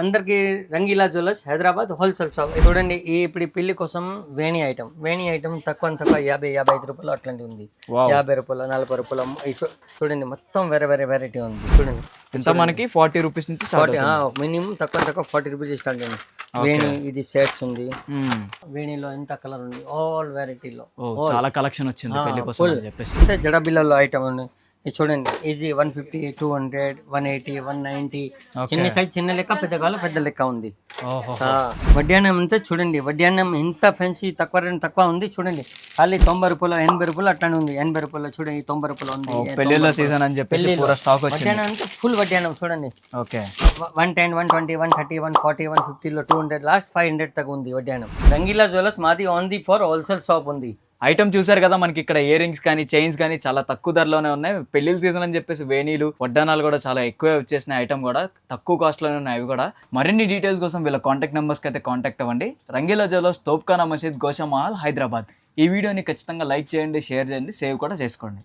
అందరికి Rangeela jewellers Hyderabad wholesale shop చూడండి. ఇప్పుడు ఈ పెళ్లి కోసం వేణి ఐటమ్ తక్కువ 50-55 రూపాయలు అట్లాంటివి ఉంది. 50 రూపాయలు 40 రూపాయలు చూడండి, మొత్తం వేరే వెరైటీ ఉంది. చూడండి ఎంత మనకి 40 రూపీస్ నుంచి మినిమం తక్కువ 40 రూపీస్ స్టార్ట్ అయింది. వేణి ఇది సెట్స్ ఉంది. వేణిలో ఎంత కలర్ ఉంది, ఆల్ వెరైటీలో చాలా కలెక్షన్ వచ్చింది పెళ్లి కోసం అని చెప్పేసి. ఇంత జడబిల్లలో ఐటమ్ ఉంది. ఇది చూడండి, ఈజీ 150, 200, 180, 190. చిన్న సైజ్ చిన్న లెక్క, పెద్ద లెక్క ఉంది. వడ్డానం అంతా చూడండి, వడ్డానం ఎంత ఫ్యాన్సీ తక్కువ ఉంది. చూడండి ఖాళీ 90 రూపాయలు 80 రూపాయలు అట్లానే ఉంది. 80 రూపాయలు చూడండి, 90 రూపాయలు ఉంది. పెళ్లిలో సీజన్ అని చెప్పి వడ్డానం అంతా ఫుల్ వడ్డానం చూడండి. 110, 120, 130, 140, 150 లో 200, లాస్ట్ 500 తగ్గ ఉంది వడ్డానం. రంగీలా జ్యువెలర్స్ మాది ఓన్లీ ఫర్ హోల్సేల్ షాప్ ఉంది. ఐటమ్ చూసారు కదా, మనకి ఇక్కడ ఇయర్ రింగ్స్ కానీ చైన్స్ కానీ చాలా తక్కువ ధరలోనే ఉన్నాయి. పెళ్లిళ్ళ సీజన్ అని చెప్పేసి వేణీలు వడ్డానాలు కూడా చాలా ఎక్కువే వచ్చేసినాయి. ఐటమ్ కూడా తక్కువ కాస్ట్ లోనే ఉన్నాయి. అవి కూడా మరిన్ని డీటెయిల్స్ కోసం వీళ్ళ కాంటాక్ట్ నెంబర్స్ కి అయితే కాంటాక్ట్ అవ్వండి. రంగీలా జ్యువెలర్స్, తోప్ఖానా మసీద్, గోషా మహల్, హైదరాబాద్. ఈ వీడియోని ఖచ్చితంగా లైక్ చేయండి, షేర్ చేయండి, సేవ్ కూడా చేసుకోండి.